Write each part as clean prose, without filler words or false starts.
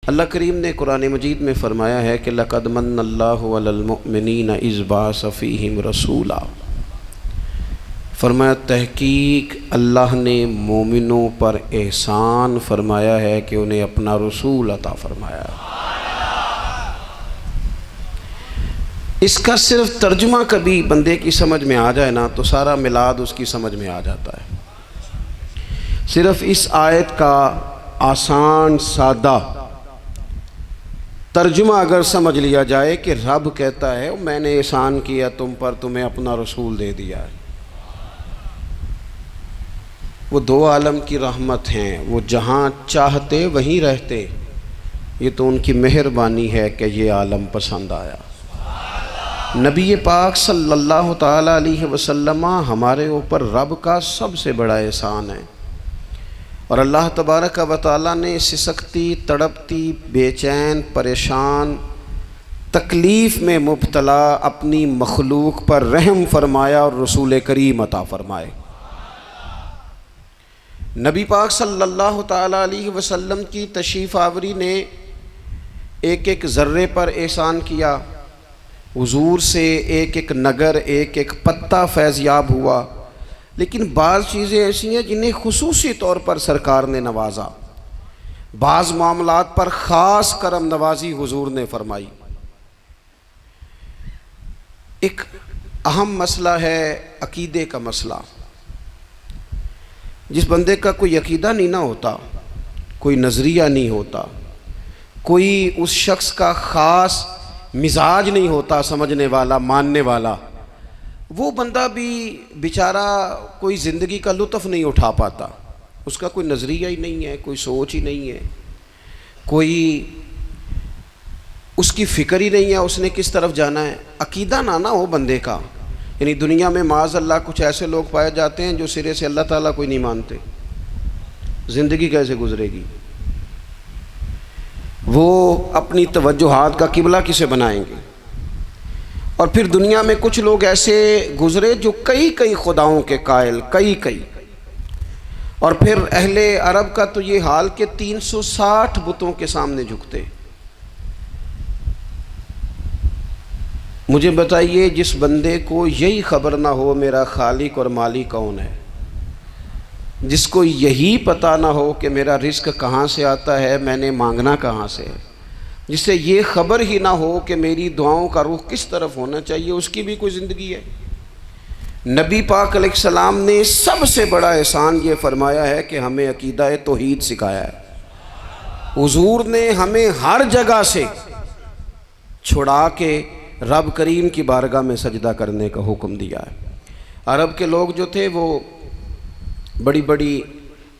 اللہ کریم نے قرآن مجید میں فرمایا ہے کہ لَقَدْ مَنَّ اللَّهُ عَلَى الْمُؤْمِنِينَ إِذْ بَعَثَ فِيهِمْ رَسُولًا، فرمایا تحقیق اللہ نے مومنوں پر احسان فرمایا ہے کہ انہیں اپنا رسول عطا فرمایا ہے۔ اس کا صرف ترجمہ کبھی بندے کی سمجھ میں آ جائے نا تو سارا میلاد اس کی سمجھ میں آ جاتا ہے۔ صرف اس آیت کا آسان سادہ ترجمہ اگر سمجھ لیا جائے کہ رب کہتا ہے میں نے احسان کیا تم پر، تمہیں اپنا رسول دے دیا ہے۔ وہ دو عالم کی رحمت ہیں، وہ جہاں چاہتے وہیں رہتے، یہ تو ان کی مہربانی ہے کہ یہ عالم پسند آیا۔ نبی پاک صلی اللہ تعالیٰ علیہ وسلم ہمارے اوپر رب کا سب سے بڑا احسان ہے، اور اللہ تبارک و تعالیٰ نے سسکتی، تڑپتی، بے چین، پریشان، تکلیف میں مبتلا اپنی مخلوق پر رحم فرمایا اور رسول کریم عطا فرمائے۔ نبی پاک صلی اللہ تعالیٰ علیہ وسلم کی تشریف آوری نے ایک ایک ذرے پر احسان کیا، حضور سے ایک ایک نگر، ایک ایک پتا فیضیاب ہوا، لیکن بعض چیزیں ایسی ہیں جنہیں خصوصی طور پر سرکار نے نوازا، بعض معاملات پر خاص کرم نوازی حضور نے فرمائی۔ ایک اہم مسئلہ ہے عقیدے کا مسئلہ۔ جس بندے کا کوئی عقیدہ نہیں نہ ہوتا، کوئی نظریہ نہیں ہوتا، کوئی اس شخص کا خاص مزاج نہیں ہوتا سمجھنے والا، ماننے والا، وہ بندہ بھی بیچارہ کوئی زندگی کا لطف نہیں اٹھا پاتا۔ اس کا کوئی نظریہ ہی نہیں ہے، کوئی سوچ ہی نہیں ہے، کوئی اس کی فکر ہی نہیں ہے اس نے کس طرف جانا ہے۔ عقیدہ نہ ہو بندے کا، یعنی دنیا میں معاذ اللہ کچھ ایسے لوگ پائے جاتے ہیں جو سرے سے اللہ تعالیٰ کوئی نہیں مانتے، زندگی کیسے گزرے گی؟ وہ اپنی توجہات کا قبلہ کسے بنائیں گے؟ اور پھر دنیا میں کچھ لوگ ایسے گزرے جو کئی خداؤں کے قائل، کئی اور پھر اہل عرب کا تو یہ حال کہ 360 بتوں کے سامنے جھکتے۔ مجھے بتائیے جس بندے کو یہی خبر نہ ہو میرا خالق اور مالک کون ہے، جس کو یہی پتہ نہ ہو کہ میرا رزق کہاں سے آتا ہے، میں نے مانگنا کہاں سے ہے، جس سے یہ خبر ہی نہ ہو کہ میری دعاؤں کا رخ کس طرف ہونا چاہیے، اس کی بھی کوئی زندگی ہے؟ نبی پاک علیہ السلام نے سب سے بڑا احسان یہ فرمایا ہے کہ ہمیں عقیدہ توحید سکھایا ہے۔ حضور نے ہمیں ہر جگہ سے چھڑا کے رب کریم کی بارگاہ میں سجدہ کرنے کا حکم دیا ہے۔ عرب کے لوگ جو تھے وہ بڑی بڑی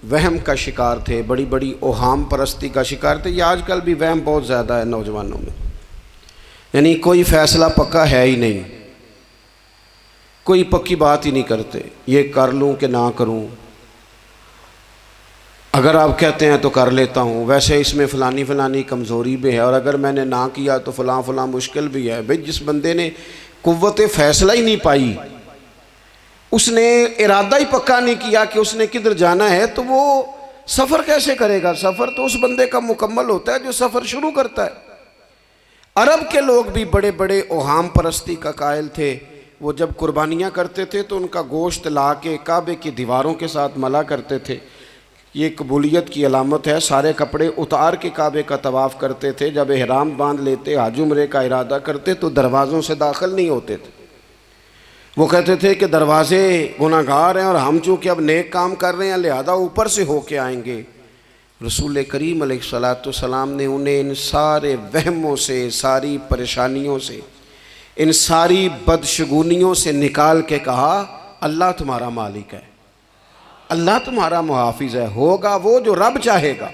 وہم کا شکار تھے، بڑی بڑی اوہام پرستی کا شکار تھے۔ یہ آج کل بھی وہم بہت زیادہ ہے نوجوانوں میں، یعنی کوئی فیصلہ پکا ہے ہی نہیں، کوئی پکی بات ہی نہیں کرتے، یہ کر لوں کہ نہ کروں، اگر آپ کہتے ہیں تو کر لیتا ہوں، ویسے اس میں فلانی کمزوری بھی ہے، اور اگر میں نے نہ کیا تو فلاں مشکل بھی ہے۔ بھئی جس بندے نے قوت فیصلہ ہی نہیں پائی، اس نے ارادہ ہی پکا نہیں کیا کہ اس نے کدھر جانا ہے، تو وہ سفر کیسے کرے گا؟ سفر تو اس بندے کا مکمل ہوتا ہے جو سفر شروع کرتا ہے۔ عرب کے لوگ بھی بڑے بڑے اوہام پرستی کا قائل تھے۔ وہ جب قربانیاں کرتے تھے تو ان کا گوشت لا کے کعبے کی دیواروں کے ساتھ ملا کرتے تھے، یہ قبولیت کی علامت ہے۔ سارے کپڑے اتار کے کعبے کا طواف کرتے تھے، جب احرام باندھ لیتے، حج عمرے کا ارادہ کرتے تو دروازوں سے داخل نہیں ہوتے تھے۔ وہ کہتے تھے کہ دروازے گناہگار ہیں اور ہم چونکہ اب نیک کام کر رہے ہیں لہذا اوپر سے ہو کے آئیں گے۔ رسول کریم علیہ السلام نے انہیں ان سارے وہموں سے، ساری پریشانیوں سے، ان ساری بدشگونیوں سے نکال کے کہا اللہ تمہارا مالک ہے، اللہ تمہارا محافظ ہے، ہوگا وہ جو رب چاہے گا۔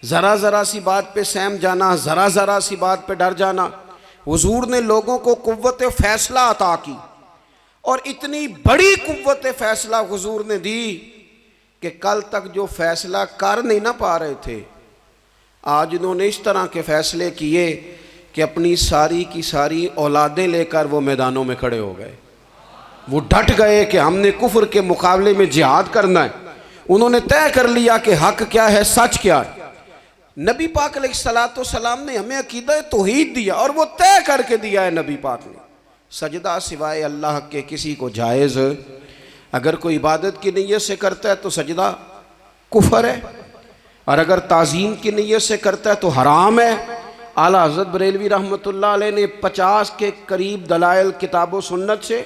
ذرا سی بات پہ سہم جانا، ذرا سی بات پہ ڈر جانا۔ حضور نے لوگوں کو قوت فیصلہ عطا کی، اور اتنی بڑی قوت فیصلہ حضور نے دی کہ کل تک جو فیصلہ کر نہیں نہ پا رہے تھے، آج انہوں نے اس طرح کے فیصلے کیے کہ اپنی ساری کی ساری اولادیں لے کر وہ میدانوں میں کھڑے ہو گئے۔ وہ ڈٹ گئے کہ ہم نے کفر کے مقابلے میں جہاد کرنا ہے۔ انہوں نے طے کر لیا کہ حق کیا ہے، سچ کیا ہے۔ نبی پاک علیہ الصلوۃ والسلام نے ہمیں عقیدہ توحید دیا اور وہ طے کر کے دیا ہے نبی پاک نے، سجدہ سوائے اللہ کے کسی کو جائز، اگر کوئی عبادت کی نیت سے کرتا ہے تو سجدہ کفر ہے، اور اگر تعظیم کی نیت سے کرتا ہے تو حرام ہے۔ اعلیٰ حضرت بریلوی رحمۃ اللہ علیہ نے 50 کے قریب دلائل کتاب و سنت سے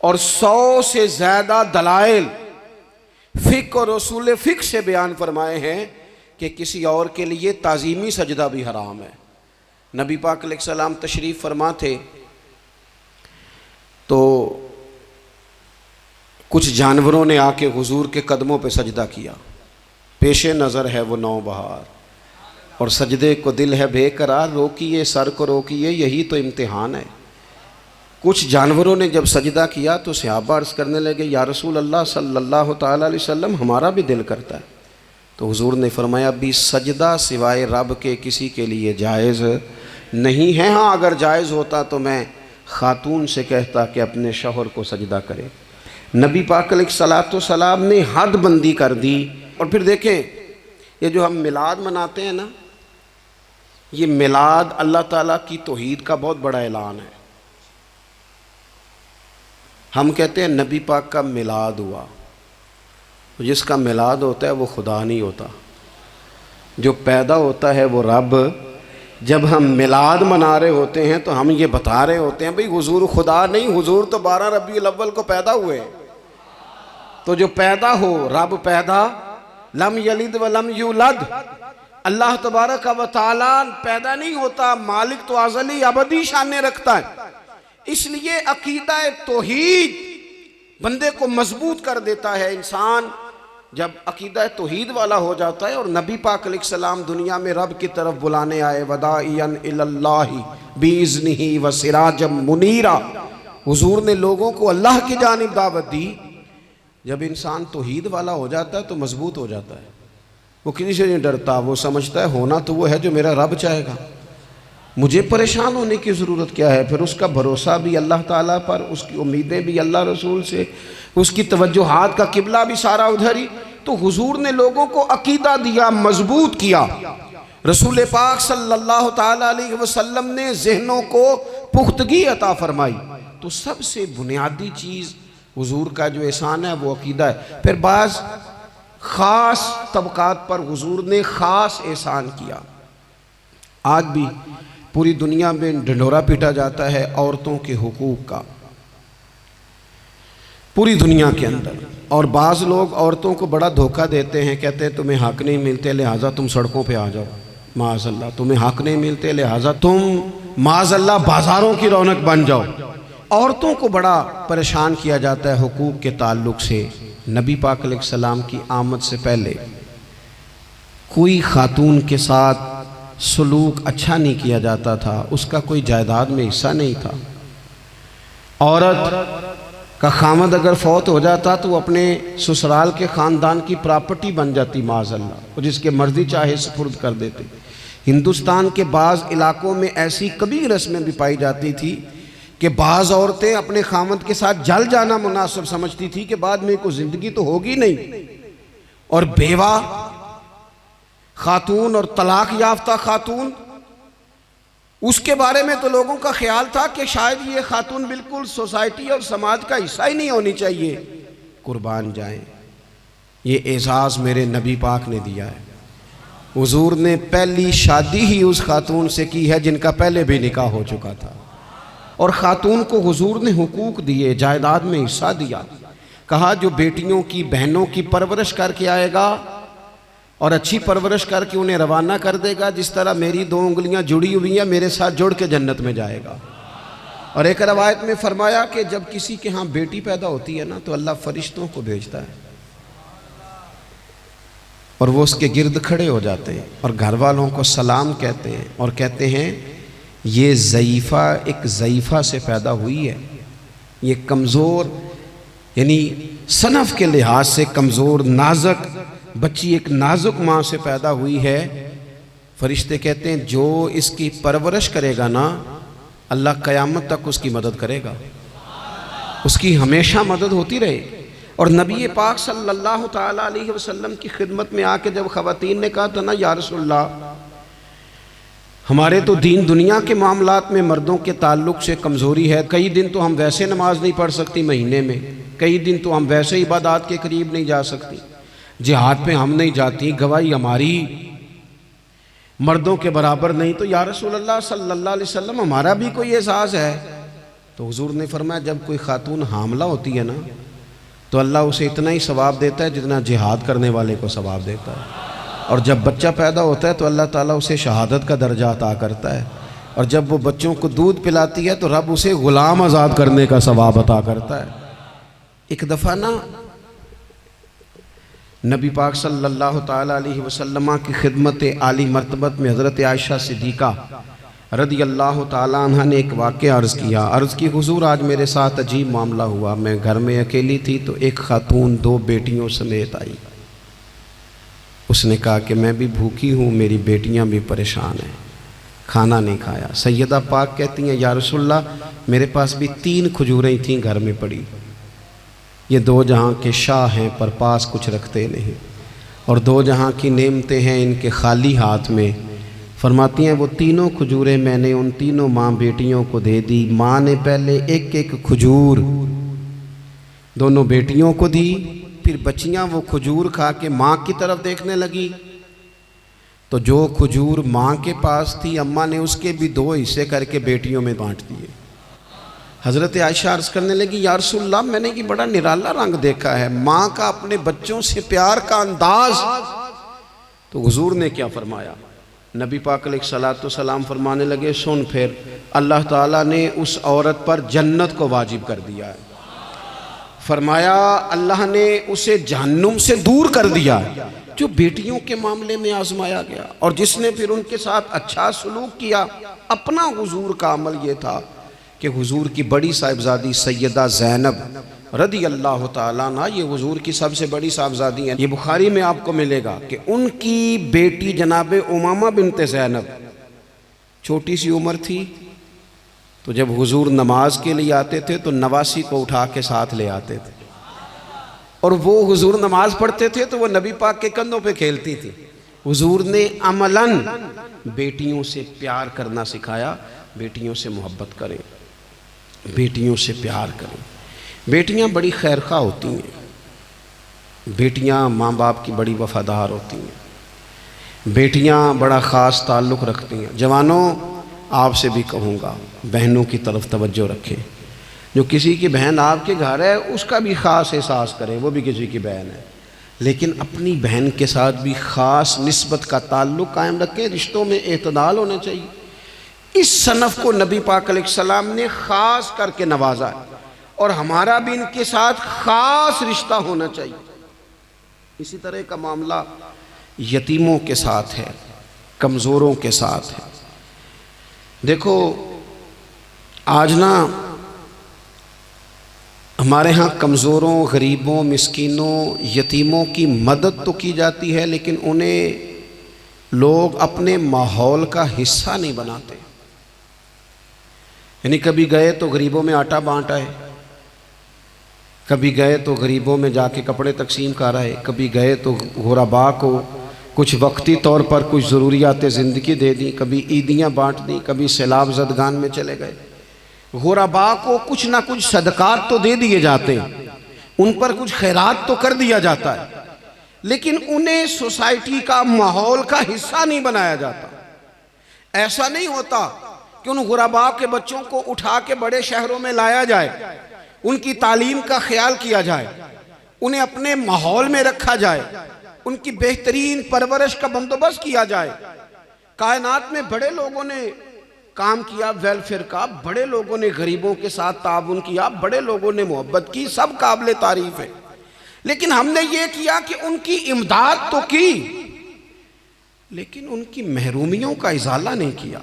اور 100 سے زیادہ دلائل فقہ اور اصول فقہ سے بیان فرمائے ہیں کہ کسی اور کے لیے تعظیمی سجدہ بھی حرام ہے۔ نبی پاک علیہ السلام تشریف فرما تھے تو کچھ جانوروں نے آ کے حضور کے قدموں پہ سجدہ کیا، پیش نظر ہے وہ نوبہار اور سجدے کو دل ہے بے قرار، روکیے سر کو روکیے یہی تو امتحان ہے۔ کچھ جانوروں نے جب سجدہ کیا تو صحابہ عرض کرنے لگے یا رسول اللہ صلی اللہ تعالیٰ علیہ وسلم ہمارا بھی دل کرتا ہے، تو حضور نے فرمایا بھی سجدہ سوائے رب کے کسی کے لیے جائز نہیں ہے، ہاں اگر جائز ہوتا تو میں خاتون سے کہتا کہ اپنے شوہر کو سجدہ کرے۔ نبی پاک علیہ الصلوۃ والسلام نے حد بندی کر دی۔ اور پھر دیکھیں یہ جو ہم میلاد مناتے ہیں نا، یہ میلاد اللہ تعالیٰ کی توحید کا بہت بڑا اعلان ہے۔ ہم کہتے ہیں نبی پاک کا میلاد ہوا، جس کا میلاد ہوتا ہے وہ خدا نہیں ہوتا، جو پیدا ہوتا ہے وہ رب۔ جب ہم میلاد منا رہے ہوتے ہیں تو ہم یہ بتا رہے ہوتے ہیں بھئی حضور خدا نہیں، حضور تو 12 ربیع الاول کو پیدا ہوئے، تو جو پیدا ہو رب پیدا، لم یلد ولم یولد، اللہ تبارک و تعالیٰ پیدا نہیں ہوتا، مالک تو ازلی ابدی شانیں رکھتا ہے۔ اس لیے عقیدہ توحید بندے کو مضبوط کر دیتا ہے۔ انسان جب عقیدہ توحید والا ہو جاتا ہے، اور نبی پاک علیہ السلام دنیا میں رب کی طرف بلانے آئے، وداعیا الی اللہ باذنہ وسراجا منیرا، حضور نے لوگوں کو اللہ کی جانب دعوت دی۔ جب انسان توحید والا ہو جاتا ہے تو مضبوط ہو جاتا ہے، وہ کسی سے نہیں ڈرتا، وہ سمجھتا ہے ہونا تو وہ ہے جو میرا رب چاہے گا، مجھے پریشان ہونے کی ضرورت کیا ہے۔ پھر اس کا بھروسہ بھی اللہ تعالیٰ پر، اس کی امیدیں بھی اللہ رسول سے، اس کی توجہات کا قبلہ بھی سارا ادھر ہی۔ تو حضور نے لوگوں کو عقیدہ دیا، مضبوط کیا۔ رسول پاک صلی اللہ تعالیٰ علیہ وسلم نے ذہنوں کو پختگی عطا فرمائی۔ تو سب سے بنیادی چیز حضور کا جو احسان ہے وہ عقیدہ ہے۔ پھر بعض خاص طبقات پر حضور نے خاص احسان کیا۔ آج بھی پوری دنیا میں ڈنڈورا پیٹا جاتا ہے عورتوں کے حقوق کا، پوری دنیا کے اندر، اور بعض لوگ عورتوں کو بڑا دھوکہ دیتے ہیں، کہتے ہیں تمہیں حق نہیں ملتے لہٰذا تم سڑکوں پہ آ جاؤ، معاذ اللہ، تمہیں حق نہیں ملتے لہٰذا تم معاذ اللہ بازاروں کی رونق بن جاؤ۔ عورتوں کو بڑا پریشان کیا جاتا ہے حقوق کے تعلق سے۔ نبی پاک علیہ السلام کی آمد سے پہلے کوئی خاتون کے ساتھ سلوک اچھا نہیں کیا جاتا تھا، اس کا کوئی جائیداد میں حصہ نہیں تھا۔ عورت کا خامد اگر فوت ہو جاتا تو وہ اپنے سسرال کے خاندان کی پراپرٹی بن جاتی معاذ اللہ، اور جس کے مرضی چاہے سپرد کر دیتے۔ ہندوستان کے بعض علاقوں میں ایسی کبھی رسمیں بھی پائی جاتی تھی کہ بعض عورتیں اپنے خامد کے ساتھ جل جانا مناسب سمجھتی تھی کہ بعد میں کوئی زندگی تو ہوگی نہیں، اور بیوہ خاتون اور طلاق یافتہ خاتون، اس کے بارے میں تو لوگوں کا خیال تھا کہ شاید یہ خاتون بالکل سوسائٹی اور سماج کا حصہ ہی نہیں ہونی چاہیے۔ قربان جائیں، یہ اعزاز میرے نبی پاک نے دیا ہے۔ حضور نے پہلی شادی ہی اس خاتون سے کی ہے جن کا پہلے بھی نکاح ہو چکا تھا، اور خاتون کو حضور نے حقوق دیے، جائیداد میں حصہ دیا۔ کہا جو بیٹیوں کی بہنوں کی پرورش کر کے آئے گا اور اچھی پرورش کر کے انہیں روانہ کر دے گا، جس طرح میری 2 انگلیاں جڑی ہوئی ہیں میرے ساتھ جڑ کے جنت میں جائے گا۔ اور ایک روایت میں فرمایا کہ جب کسی کے ہاں بیٹی پیدا ہوتی ہے نا تو اللہ فرشتوں کو بھیجتا ہے، اور وہ اس کے گرد کھڑے ہو جاتے ہیں اور گھر والوں کو سلام کہتے ہیں، اور کہتے ہیں یہ ضعیفہ ایک ضعیفہ سے پیدا ہوئی ہے، یہ کمزور یعنی صنف کے لحاظ سے کمزور نازک بچی ایک نازک ماں سے پیدا ہوئی ہے۔ فرشتے کہتے ہیں جو اس کی پرورش کرے گا نا اللہ قیامت تک اس کی مدد کرے گا، اس کی ہمیشہ مدد ہوتی رہے۔ اور نبی پاک صلی اللہ تعالیٰ علیہ وسلم کی خدمت میں آ کے جب خواتین نے کہا تو نا یا رسول اللہ ہمارے تو دین دنیا کے معاملات میں مردوں کے تعلق سے کمزوری ہے، کئی دن تو ہم ویسے نماز نہیں پڑھ سکتی مہینے میں، کئی دن تو ہم ویسے عبادات کے قریب نہیں جا سکتی، جہاد پہ ہم نہیں جاتی، گواہی ہماری مردوں کے برابر نہیں، تو یا رسول اللہ صلی اللہ علیہ وسلم ہمارا بھی کوئی اعزاز ہے؟ تو حضور نے فرمایا جب کوئی خاتون حاملہ ہوتی ہے نا تو اللہ اسے اتنا ہی ثواب دیتا ہے جتنا جہاد کرنے والے کو ثواب دیتا ہے، اور جب بچہ پیدا ہوتا ہے تو اللہ تعالیٰ اسے شہادت کا درجہ عطا کرتا ہے، اور جب وہ بچوں کو دودھ پلاتی ہے تو رب اسے غلام آزاد کرنے کا ثواب عطا کرتا ہے۔ ایک دفعہ نا نبی پاک صلی اللہ تعالیٰ علیہ وسلم کی خدمت عالی مرتبت میں حضرت عائشہ صدیقہ رضی اللہ تعالیٰ عنہ نے ایک واقعہ عرض کیا، عرض کی حضور آج میرے ساتھ عجیب معاملہ ہوا، میں گھر میں اکیلی تھی تو ایک خاتون 2 بیٹیوں سمیت آئی، اس نے کہا کہ میں بھی بھوکی ہوں، میری بیٹیاں بھی پریشان ہیں، کھانا نہیں کھایا۔ سیدہ پاک کہتی ہیں یا رسول اللہ میرے پاس بھی 3 کھجوریں تھیں گھر میں پڑی، یہ 2 جہاں کے شاہ ہیں پر پاس کچھ رکھتے نہیں، اور 2 جہاں کی نعمتیں ہیں ان کے خالی ہاتھ میں۔ فرماتی ہیں وہ 3 کھجوریں میں نے ان 3 ماں بیٹیوں کو دے دی، ماں نے پہلے ایک کھجور دونوں بیٹیوں کو دی، پھر بچیاں وہ کھجور کھا کے ماں کی طرف دیکھنے لگی تو جو کھجور ماں کے پاس تھی اماں نے اس کے بھی 2 حصے کر کے بیٹیوں میں بانٹ دیے۔ حضرت عائشہ عرض کرنے لگی یا رسول اللہ میں نے یہ بڑا نرالا رنگ دیکھا ہے، ماں کا اپنے بچوں سے پیار کا انداز۔ تو حضور نے کیا فرمایا؟ نبی پاک علیہ السلام فرمانے لگے سن پھر اللہ تعالیٰ نے اس عورت پر جنت کو واجب کر دیا ہے، فرمایا اللہ نے اسے جہنم سے دور کر دیا جو بیٹیوں کے معاملے میں آزمایا گیا، اور جس نے پھر ان کے ساتھ اچھا سلوک کیا۔ اپنا حضور کا عمل یہ تھا کہ حضور کی بڑی صاحبزادی سیدہ زینب رضی اللہ تعالیٰ عنہ یہ حضور کی سب سے بڑی صاحبزادی ہیں، یہ بخاری میں آپ کو ملے گا کہ ان کی بیٹی جناب امامہ بنت زینب چھوٹی سی عمر تھی، تو جب حضور نماز کے لیے آتے تھے تو نواسی کو اٹھا کے ساتھ لے آتے تھے، اور وہ حضور نماز پڑھتے تھے تو وہ نبی پاک کے کندھوں پہ کھیلتی تھی۔ حضور نے عملاً بیٹیوں سے پیار کرنا سکھایا، بیٹیوں سے محبت کریں، بیٹیوں سے پیار کریں۔ بیٹیاں بڑی خیرخواہ ہوتی ہیں، بیٹیاں ماں باپ کی بڑی وفادار ہوتی ہیں، بیٹیاں بڑا خاص تعلق رکھتی ہیں۔ جوانوں آپ سے بھی کہوں گا بہنوں کی طرف توجہ رکھیں، جو کسی کی بہن آپ کے گھر ہے اس کا بھی خاص احساس کریں، وہ بھی کسی کی بہن ہے، لیکن اپنی بہن کے ساتھ بھی خاص نسبت کا تعلق قائم رکھیں، رشتوں میں اعتدال ہونا چاہیے۔ اس صنف کو نبی پاک علیہ السلام نے خاص کر کے نوازا ہے، اور ہمارا بھی ان کے ساتھ خاص رشتہ ہونا چاہیے۔ اسی طرح کا معاملہ یتیموں کے ساتھ ہے، کمزوروں کے ساتھ ہے۔ دیکھو آج نا ہمارے ہاں کمزوروں، غریبوں، مسکینوں، یتیموں کی مدد تو کی جاتی ہے، لیکن انہیں لوگ اپنے ماحول کا حصہ نہیں بناتے۔ یعنی کبھی گئے تو غریبوں میں آٹا بانٹ آئے، کبھی گئے تو غریبوں میں جا کے کپڑے تقسیم کر آئے، کبھی گئے تو غرباء کو کچھ وقتی طور پر کچھ ضروریات زندگی دے دیں، کبھی عیدیاں بانٹ دیں، کبھی سیلاب زدگان میں چلے گئے۔ غرباء کو کچھ نہ کچھ صدقات تو دے دیے جاتے ہیں، ان پر کچھ خیرات تو کر دیا جاتا ہے، لیکن انہیں سوسائٹی کا ماحول کا حصہ نہیں بنایا جاتا۔ ایسا نہیں ہوتا کہ ان غرباء کے بچوں کو اٹھا کے بڑے شہروں میں لایا جائے، ان کی تعلیم کا خیال کیا جائے، انہیں اپنے ماحول میں رکھا جائے، ان کی بہترین پرورش کا بندوبست کیا جائے۔ کائنات میں بڑے لوگوں نے کام کیا ویلفیئر کا، بڑے لوگوں نے غریبوں کے ساتھ تعاون کیا، بڑے لوگوں نے محبت کی، سب قابل تعریف ہے، لیکن ہم نے یہ کیا کہ ان کی امداد تو کی، لیکن ان کی محرومیوں کا ازالہ نہیں کیا۔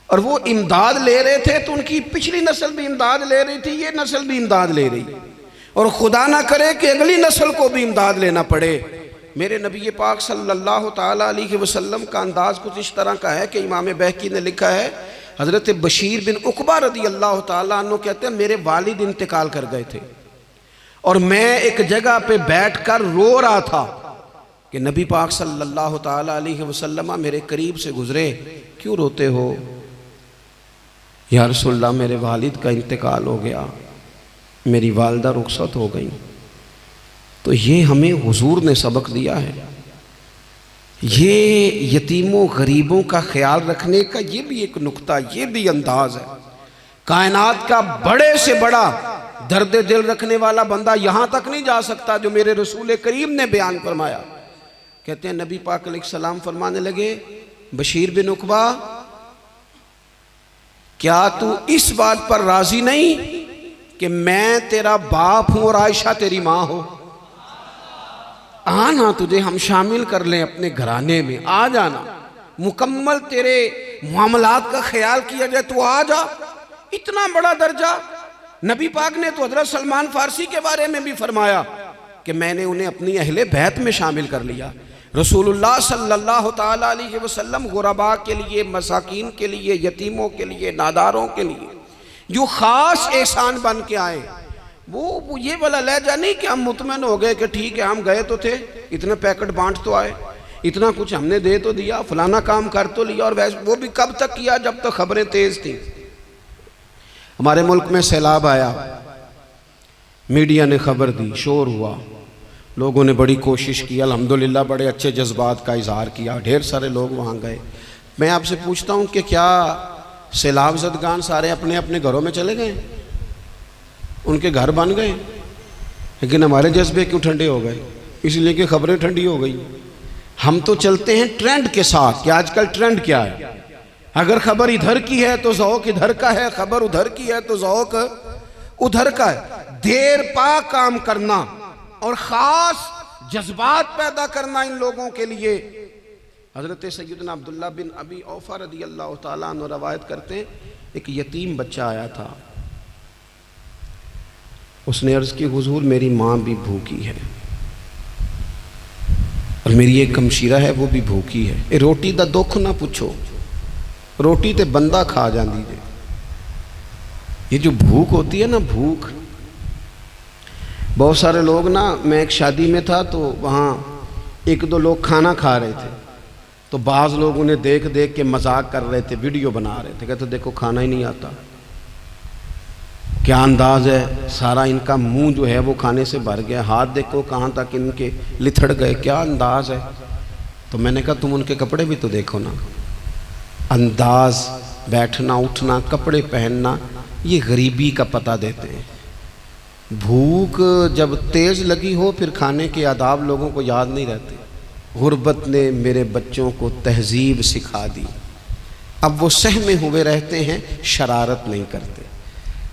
اور وہ امداد لے رہے تھے تو ان کی پچھلی نسل بھی امداد لے رہی تھی، یہ نسل بھی امداد لے رہی، اور خدا نہ کرے کہ اگلی نسل کو بھی امداد لینا پڑے۔ میرے نبی پاک صلی اللہ تعالیٰ علیہ وسلم کا انداز کچھ اس طرح کا ہے کہ امام بہقی نے لکھا ہے، حضرت بشیر بن عقبہ رضی اللہ تعالیٰ عنہ کہتے ہیں میرے والد انتقال کر گئے تھے، اور میں ایک جگہ پہ بیٹھ کر رو رہا تھا کہ نبی پاک صلی اللہ تعالیٰ علیہ وسلم میرے قریب سے گزرے، کیوں روتے ہو؟ یا رسول اللہ میرے والد کا انتقال ہو گیا، میری والدہ رخصت ہو گئی۔ تو یہ ہمیں حضور نے سبق دیا ہے، یہ یتیموں غریبوں کا خیال رکھنے کا یہ بھی ایک نقطہ، یہ بھی انداز ہے۔ کائنات کا بڑے سے بڑا درد دل رکھنے والا بندہ یہاں تک نہیں جا سکتا جو میرے رسول کریم نے بیان فرمایا۔ کہتے ہیں نبی پاک علیہ السلام فرمانے لگے، بشیر بن عقبہ کیا تو اس بات پر راضی نہیں کہ میں تیرا باپ ہوں اور عائشہ تیری ماں ہو؟ آنا تجھے ہم شامل کر لیں اپنے گھرانے میں، آ جانا، مکمل تیرے معاملات کا خیال کیا جائے، تو آ جا۔ اتنا بڑا درجہ۔ نبی پاک نے تو حضرت سلمان فارسی کے بارے میں بھی فرمایا کہ میں نے انہیں اپنی اہل بیت میں شامل کر لیا۔ رسول اللہ صلی اللہ تعالیٰ علیہ وسلم غرباء کے لیے، مساکین کے لیے، یتیموں کے لیے، ناداروں کے لیے جو خاص احسان بن کے آئے، وہ یہ والا لہجہ نہیں کہ ہم مطمئن ہو گئے کہ ٹھیک ہے ہم گئے تو تھے، اتنے پیکٹ بانٹ تو آئے، اتنا کچھ ہم نے دے تو دیا، فلانا کام کر تو لیا، اور وہ بھی کب تک کیا؟ جب تک خبریں تیز تھیں۔ ہمارے ملک میں سیلاب آیا، میڈیا نے خبر دی، شور ہوا، لوگوں نے بڑی کوشش کی، الحمدللہ بڑے اچھے جذبات کا اظہار کیا، ڈھیر سارے لوگ وہاں گئے۔ میں آپ سے پوچھتا ہوں کہ کیا سیلاب زدگان سارے اپنے اپنے گھروں میں چلے گئے؟ ان کے گھر بن گئے؟ لیکن ہمارے جذبے کیوں ٹھنڈے ہو گئے؟ اس لیے کہ خبریں ٹھنڈی ہو گئی۔ ہم تو چلتے ہیں ٹرینڈ کے ساتھ کہ آج کل ٹرینڈ کیا ہے، اگر خبر ادھر کی ہے تو ذوق ادھر کا ہے، خبر ادھر کی ہے تو ذوق ادھر کا ہے۔ دیر پا کام کرنا اور خاص جذبات پیدا کرنا ان لوگوں کے لیے۔ حضرت سیدنا عبداللہ بن ابی اوفا رضی اللہ تعالیٰ عنہ روایت کرتے ہیں، ایک یتیم بچہ آیا تھا، اس نے عرض کی حضور میری ماں بھی بھوکی ہے اور میری ایک ہمشیرہ ہے وہ بھی بھوکی ہے، اے روٹی دا دکھ نہ پوچھو، روٹی تے بندہ کھا جاندی جے۔ یہ جو بھوک ہوتی ہے نا، بھوک، بہت سارے لوگ نا، میں ایک شادی میں تھا تو وہاں ایک دو لوگ کھانا کھا رہے تھے، تو بعض لوگ انہیں دیکھ دیکھ کے مذاق کر رہے تھے، ویڈیو بنا رہے تھے، کہتے دیکھو کھانا ہی نہیں آتا، کیا انداز ہے، سارا ان کا منہ جو ہے وہ کھانے سے بھر گیا، ہاتھ دیکھو کہاں تک ان کے لتھڑ گئے، کیا انداز ہے۔ تو میں نے کہا تم ان کے کپڑے بھی تو دیکھو نا، انداز، بیٹھنا اٹھنا، کپڑے پہننا، یہ غریبی کا پتہ دیتے ہیں۔ بھوک جب تیز لگی ہو پھر کھانے کے آداب لوگوں کو یاد نہیں رہتے۔ غربت نے میرے بچوں کو تہذیب سکھا دی، اب وہ سہمے ہوئے رہتے ہیں، شرارت نہیں کرتے۔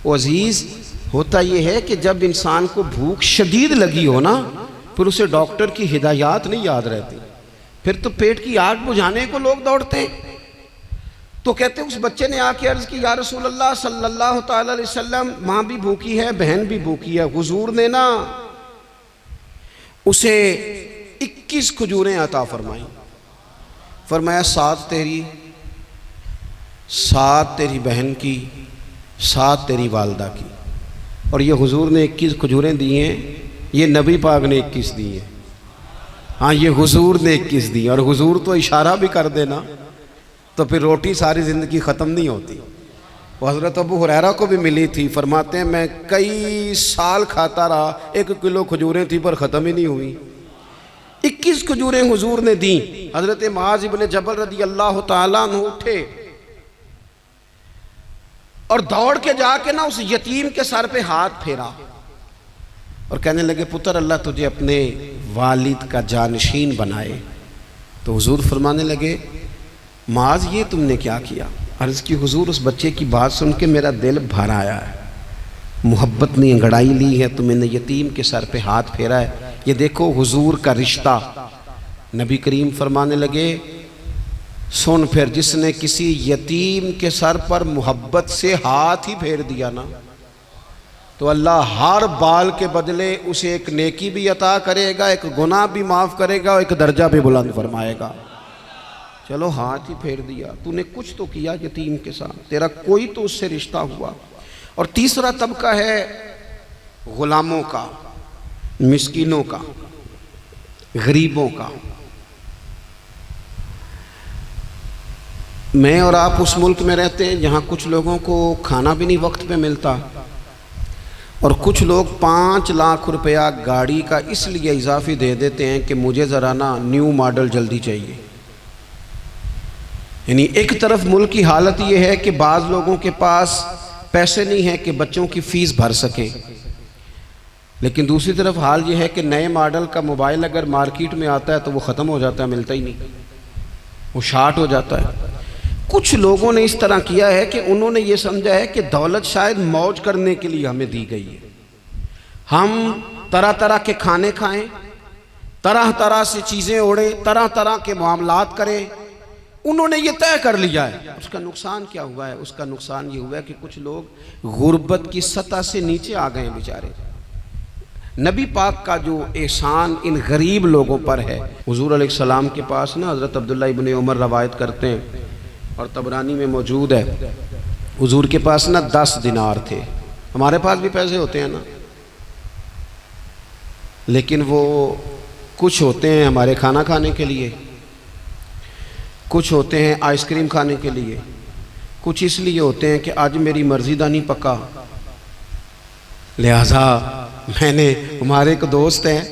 وہ عزیز، ہوتا یہ ہے کہ جب انسان کو بھوک شدید لگی ہو نا، پھر اسے ڈاکٹر کی ہدایات نہیں یاد رہتی، پھر تو پیٹ کی آگ بجھانے کو لوگ دوڑتے ہیں۔ تو کہتے اس بچے نے آ کے عرض کی، یا رسول اللہ صلی اللہ تعالی علیہ وسلم ماں بھی بھوکی ہے، بہن بھی بھوکی ہے۔ حضور نے نا اسے 21 کھجوریں عطا فرمائیں، فرمایا 7 تیری، 7 تیری بہن کی، 7 تیری والدہ کی۔ اور یہ حضور نے 21 کھجوریں دی ہیں، یہ نبی پاک نے 21 دی ہیں، ہاں یہ حضور نے 21 دی، اور حضور تو اشارہ بھی کر دینا تو پھر روٹی ساری زندگی ختم نہیں ہوتی۔ وہ حضرت ابو ہریرہ کو بھی ملی تھی، فرماتے ہیں میں کئی سال کھاتا رہا، 1 کلو کھجوریں تھی پر ختم ہی نہیں ہوئی۔ 21 کھجوریں حضور نے دیں۔ حضرت معاذ بن جبل رضی اللہ تعالیٰ عنہ اٹھے اور دوڑ کے جا کے نا اس یتیم کے سر پہ ہاتھ پھیرا اور کہنے لگے، پتر اللہ تجھے اپنے والد کا جانشین بنائے۔ تو حضور فرمانے لگے، معاذ یہ تم نے کیا کیا؟ عرض کی حضور اس بچے کی بات سن کے میرا دل بھر آیا ہے، محبت نے انگڑائی لی ہے تو میں نے یتیم کے سر پہ ہاتھ پھیرا ہے۔ یہ دیکھو حضور کا رشتہ۔ نبی کریم فرمانے لگے، سن پھر جس نے کسی یتیم کے سر پر محبت سے ہاتھ ہی پھیر دیا نا، تو اللہ ہر بال کے بدلے اسے ایک نیکی بھی عطا کرے گا، ایک گناہ بھی معاف کرے گا، اور ایک درجہ بھی بلند فرمائے گا۔ چلو ہاتھ ہی پھیر دیا، تو نے کچھ تو کیا یتیم کے ساتھ، تیرا کوئی تو اس سے رشتہ ہوا۔ اور تیسرا طبقہ ہے غلاموں کا۔ مسکینوں کا، غریبوں کا۔ میں اور آپ اس ملک میں رہتے ہیں جہاں کچھ لوگوں کو کھانا بھی نہیں وقت پہ ملتا، اور کچھ لوگ 5 لاکھ روپیہ گاڑی کا اس لیے اضافی دے دیتے ہیں کہ مجھے ذرا نا نیو ماڈل جلدی چاہیے۔ یعنی ایک طرف ملک کی حالت یہ ہے کہ بعض لوگوں کے پاس پیسے نہیں ہیں کہ بچوں کی فیس بھر سکیں، لیکن دوسری طرف حال یہ ہے کہ نئے ماڈل کا موبائل اگر مارکیٹ میں آتا ہے تو وہ ختم ہو جاتا ہے، ملتا ہی نہیں، وہ شارٹ ہو جاتا ہے۔ کچھ لوگوں نے اس طرح کیا ہے کہ انہوں نے یہ سمجھا ہے کہ دولت شاید موج کرنے کے لیے ہمیں دی گئی ہے، ہم طرح طرح کے کھانے کھائیں، طرح طرح سے چیزیں اوڑیں، طرح طرح کے معاملات کریں۔ انہوں نے یہ طے کر لیا ہے۔ اس کا نقصان کیا ہوا ہے؟ اس کا نقصان یہ ہوا ہے کہ کچھ لوگ غربت کی سطح سے نیچے آ گئے ہیں بیچارے۔ نبی پاک کا جو احسان ان غریب لوگوں پر ہے، حضور علیہ السلام کے پاس نا حضرت عبداللہ ابن عمر روایت کرتے ہیں اور طبرانی میں موجود ہے، حضور کے پاس نا 10 دینار تھے۔ ہمارے پاس بھی پیسے ہوتے ہیں نا، لیکن وہ کچھ ہوتے ہیں ہمارے کھانا کھانے کے لیے، کچھ ہوتے ہیں آئس کریم کھانے کے لیے، کچھ اس لیے ہوتے ہیں کہ آج میری مرضی دا نہیں پکا، لہٰذا میں نے، ہمارے ایک دوست ہیں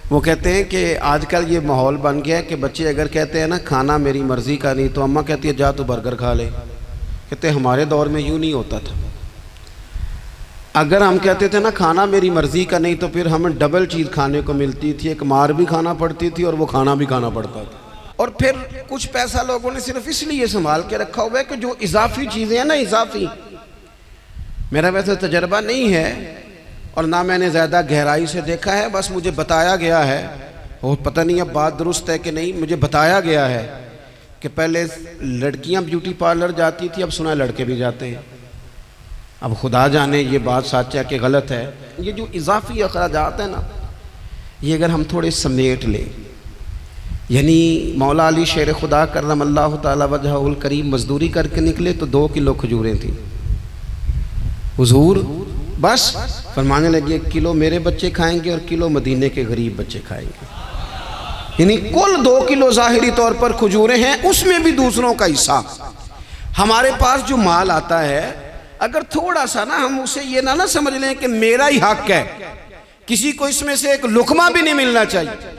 وہ کہتے ہیں کہ آج کل یہ ماحول بن گیا ہے کہ بچے اگر کہتے ہیں نا کھانا میری مرضی کا نہیں، تو اماں کہتی ہے جا تو برگر کھا لے۔ کہتے ہیں ہمارے دور میں یوں نہیں ہوتا تھا، اگر ہم کہتے تھے نا کھانا میری مرضی کا نہیں تو پھر ہمیں ڈبل چیز کھانے کو ملتی تھی، ایک مار بھی کھانا پڑتی تھی اور وہ کھانا بھی کھانا پڑتا تھا۔ اور پھر کچھ پیسہ لوگوں نے صرف اس لیے سنبھال کے رکھا ہوا ہے کہ جو اضافی چیزیں ہیں نا، اضافی، میرا ویسے تجربہ نہیں ہے اور نہ میں نے زیادہ گہرائی سے دیکھا ہے، بس مجھے بتایا گیا ہے، اور پتہ نہیں اب بات درست ہے کہ نہیں، مجھے بتایا گیا ہے کہ پہلے لڑکیاں بیوٹی پارلر جاتی تھی، اب سنا ہے لڑکے بھی جاتے ہیں۔ اب خدا جانے یہ بات سچ ہے کہ غلط ہے۔ یہ جو اضافی اخراجات ہیں نا، یہ اگر ہم تھوڑے سمیٹ لیں، یعنی مولا علی شیر خدا کرم اللہ تعالی وجہہ الکریم مزدوری کر کے نکلے تو 2 کلو کھجوریں تھیں، حضور بس فرمانے لگے 1 کلو میرے بچے کھائیں گے اور کلو مدینے کے غریب بچے کھائیں گے، یعنی کل 2 کلو ظاہری طور پر کھجوریں ہیں، اس میں بھی دوسروں کا حصہ۔ ہمارے پاس جو مال آتا ہے اگر تھوڑا سا نا ہم اسے یہ نہ سمجھ لیں کہ میرا ہی حق ہے، کسی کو اس میں سے ایک لقمہ بھی نہیں ملنا چاہیے،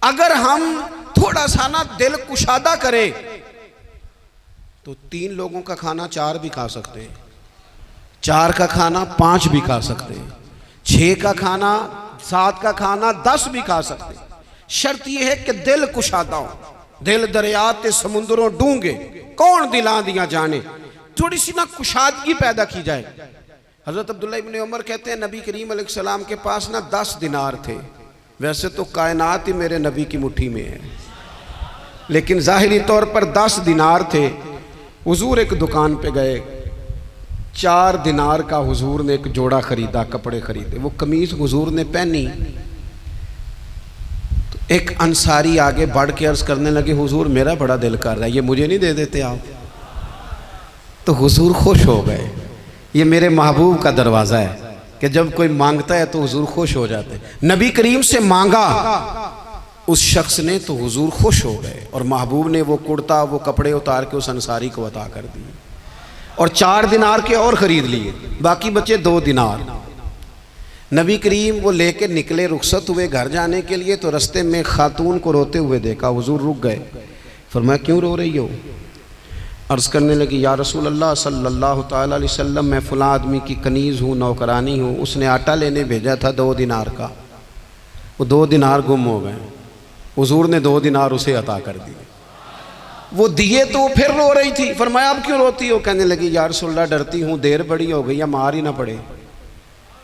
اگر ہم تھوڑا سا نا دل کشادہ کریں تو 3 لوگوں کا کھانا 4 بھی کھا سکتے ہیں، 4 کا کھانا 5 بھی کھا سکتے ہیں، 6 کا کھانا 7 کا کھانا 10 بھی کھا سکتے ہیں۔ شرط یہ ہے کہ دل کشادہ ہو، دل دریات سمندروں ڈونگے کون دلاں دیا جانے، تھوڑی سی نا کشادگی پیدا کی جائے۔ حضرت عبداللہ ابن عمر کہتے ہیں نبی کریم علیہ السلام کے پاس نا 10 دینار تھے، ویسے تو کائنات ہی میرے نبی کی مٹھی میں ہے، لیکن ظاہری طور پر 10 دینار تھے۔ حضور ایک دکان پہ گئے، 4 دینار کا حضور نے ایک جوڑا خریدا، کپڑے خریدے، وہ قمیض حضور نے پہنی تو ایک انصاری آگے بڑھ کے عرض کرنے لگے حضور میرا بڑا دل کر رہا ہے، یہ مجھے نہیں دے دیتے آپ؟ تو حضور خوش ہو گئے، یہ میرے محبوب کا دروازہ ہے کہ جب کوئی مانگتا ہے تو حضور خوش ہو جاتے ہیں۔ نبی کریم سے مانگا اس شخص نے تو حضور خوش ہو گئے، اور محبوب نے وہ کرتا وہ کپڑے اتار کے اس انصاری کو عطا کر دیے، اور 4 دینار کے اور خرید لیے، باقی بچے 2 دینار۔ نبی کریم وہ لے کے نکلے، رخصت ہوئے گھر جانے کے لیے، تو رستے میں خاتون کو روتے ہوئے دیکھا، حضور رک گئے، فرمایا کیوں رو رہی ہو؟ عرض کرنے لگی یا رسول اللہ صلی اللہ تعالی علیہ وسلم میں فلاں آدمی کی کنیز ہوں، نوکرانی ہوں، اس نے آٹا لینے بھیجا تھا 2 دینار کا، وہ 2 دینار گم ہو گئے، حضور نے 2 دینار اسے عطا کر دیے، وہ دیے تو پھر رو رہی تھی، فرمایا اب کیوں روتی ہو؟ کہنے لگی یا رسول اللہ ڈرتی ہوں دیر بڑی ہو گئی یا مار ہی نہ پڑے۔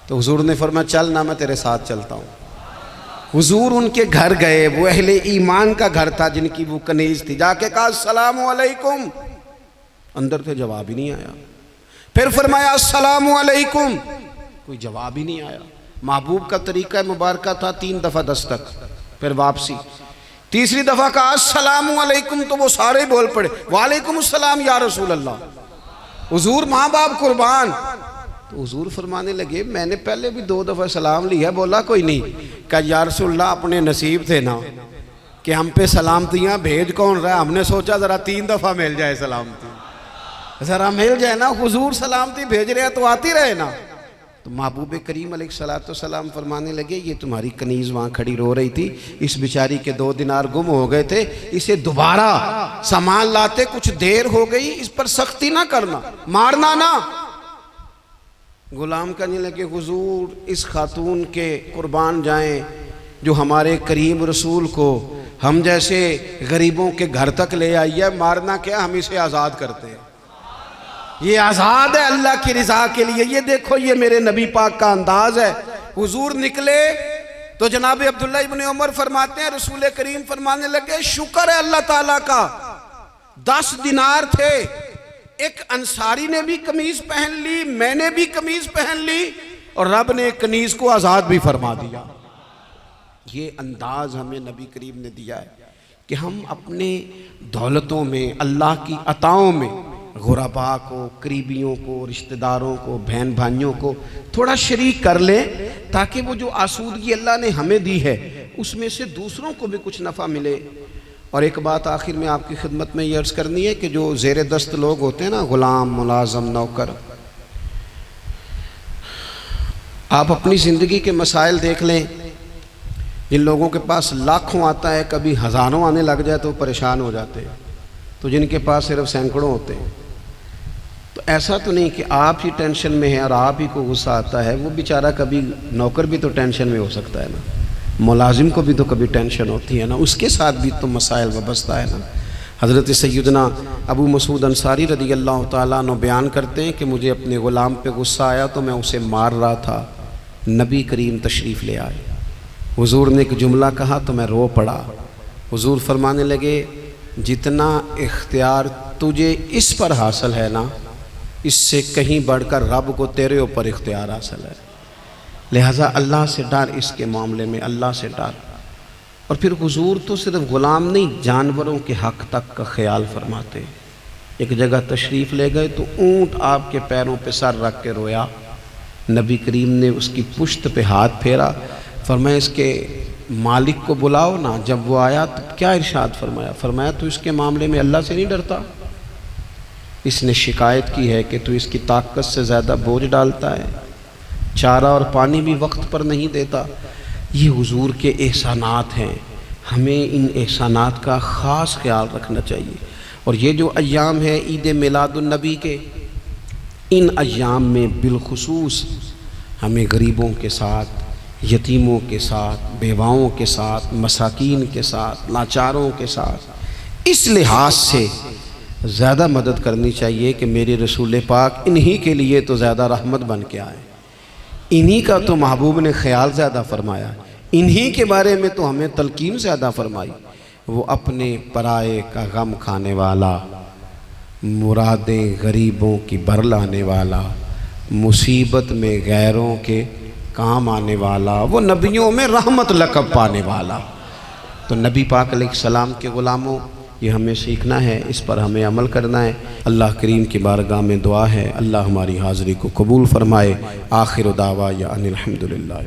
تو حضور نے فرمایا چل نہ میں تیرے ساتھ چلتا ہوں۔ حضور ان کے گھر گئے، وہ اہل ایمان کا گھر تھا جن کی وہ کنیز تھی، جا کے کہا السلام علیکم، اندر سے جواب ہی نہیں آیا، پھر فرمایا السلام علیکم، کوئی جواب ہی نہیں آیا۔ محبوب کا طریقہ مبارکہ تھا 3 دفعہ دستک، پھر واپسی، تیسری دفعہ کہا السلام علیکم تو وہ سارے بول پڑے وعلیکم السلام یا رسول اللہ۔ حضور ماں باپ قربان، تو حضور فرمانے لگے میں نے پہلے بھی 2 دفعہ سلام لیا، بولا کوئی نہیں۔ کہا یا رسول اللہ اپنے نصیب تھے نا کہ ہم پہ سلامتیاں بھیج کون رہا ہے، ہم نے سوچا ذرا 3 دفعہ مل جائے سلامتی، ذرا مل جائے نا، حضور سلامتی بھیج رہے ہیں تو آتی رہے نا۔ تو محبوب کریم علیہ السلام فرمانے لگے یہ تمہاری کنیز وہاں کھڑی رو رہی تھی، اس بیچاری کے 2 دینار گم ہو گئے تھے، اسے دوبارہ سامان لاتے کچھ دیر ہو گئی، اس پر سختی نہ کرنا، مارنا نہ۔ غلام کہنے لگے حضور اس خاتون کے قربان جائیں جو ہمارے کریم رسول کو ہم جیسے غریبوں کے گھر تک لے آئی ہے، مارنا کیا، ہم اسے آزاد کرتے ہیں، یہ آزاد ہے اللہ کی رضا کے لیے۔ یہ دیکھو یہ میرے نبی پاک کا انداز ہے۔ حضور نکلے تو جناب عبداللہ ابن عمر فرماتے ہیں رسول کریم فرمانے لگے شکر ہے اللہ تعالیٰ کا، 10 دینار تھے، ایک انصاری نے بھی قمیض پہن لی، میں نے بھی قمیض پہن لی، اور رب نے ایک کنیز کو آزاد بھی فرما دیا۔ یہ انداز ہمیں نبی کریم نے دیا ہے کہ ہم اپنے دولتوں میں، اللہ کی عطاؤں میں غرباء کو، قریبیوں کو، رشتہ داروں کو، بہن بھائیوں کو تھوڑا شریک کر لیں، تاکہ وہ جو آسودگی اللہ نے ہمیں دی ہے اس میں سے دوسروں کو بھی کچھ نفع ملے۔ اور ایک بات آخر میں آپ کی خدمت میں یہ عرض کرنی ہے کہ جو زیر دست لوگ ہوتے ہیں نا، غلام، ملازم، نوکر، آپ اپنی زندگی کے مسائل دیکھ لیں، جن لوگوں کے پاس لاکھوں آتا ہے کبھی ہزاروں آنے لگ جائے تو پریشان ہو جاتے ہیں، تو جن کے پاس صرف سینکڑوں ہوتے ہیں، تو ایسا تو نہیں کہ آپ ہی ٹینشن میں ہیں اور آپ ہی کو غصہ آتا ہے، وہ بیچارہ کبھی نوکر بھی تو ٹینشن میں ہو سکتا ہے نا، ملازم کو بھی تو کبھی ٹینشن ہوتی ہے نا، اس کے ساتھ بھی تو مسائل وابستہ ہے نا۔ حضرت سیدنا ابو مسعود انصاری رضی اللہ تعالیٰ عنہ بیان کرتے ہیں کہ مجھے اپنے غلام پہ غصہ آیا تو میں اسے مار رہا تھا، نبی کریم تشریف لے آئے، حضور نے ایک جملہ کہا تو میں رو پڑا۔ حضور فرمانے لگے جتنا اختیار تجھے اس پر حاصل ہے نا، اس سے کہیں بڑھ کر رب کو تیرے اوپر اختیار حاصل ہے، لہٰذا اللہ سے ڈر، اس کے معاملے میں اللہ سے ڈر۔ اور پھر حضور تو صرف غلام نہیں، جانوروں کے حق تک کا خیال فرماتے۔ ایک جگہ تشریف لے گئے تو اونٹ آپ کے پیروں پہ سر رکھ کے رویا، نبی کریم نے اس کی پشت پہ ہاتھ پھیرا، فرمایا اس کے مالک کو بلاؤ نا۔ جب وہ آیا تو کیا ارشاد فرمایا؟ فرمایا تو اس کے معاملے میں اللہ سے نہیں ڈرتا، اس نے شکایت کی ہے کہ تو اس کی طاقت سے زیادہ بوجھ ڈالتا ہے، چارہ اور پانی بھی وقت پر نہیں دیتا۔ یہ حضور کے احسانات ہیں، ہمیں ان احسانات کا خاص خیال رکھنا چاہیے۔ اور یہ جو ایام ہے عید میلاد النبی کے، ان ایام میں بالخصوص ہمیں غریبوں کے ساتھ، یتیموں کے ساتھ، بیواؤں کے ساتھ، مساکین کے ساتھ، لاچاروں کے ساتھ اس لحاظ سے زیادہ مدد کرنی چاہیے کہ میرے رسول پاک انہی کے لیے تو زیادہ رحمت بن کے آئے، انہی کا تو محبوب نے خیال زیادہ فرمایا، انہی کے بارے میں تو ہمیں تلقین زیادہ فرمائی۔ وہ اپنے پرائے کا غم کھانے والا، مرادیں غریبوں کی بھر لانے والا، مصیبت میں غیروں کے کام آنے والا، وہ نبیوں میں رحمت لقب پانے والا۔ تو نبی پاک علیہ السلام کے غلاموں، یہ ہمیں سیکھنا ہے، اس پر ہمیں عمل کرنا ہے۔ اللہ کریم کی بارگاہ میں دعا ہے اللہ ہماری حاضری کو قبول فرمائے۔ آخر دعوانا ان الحمدللہ۔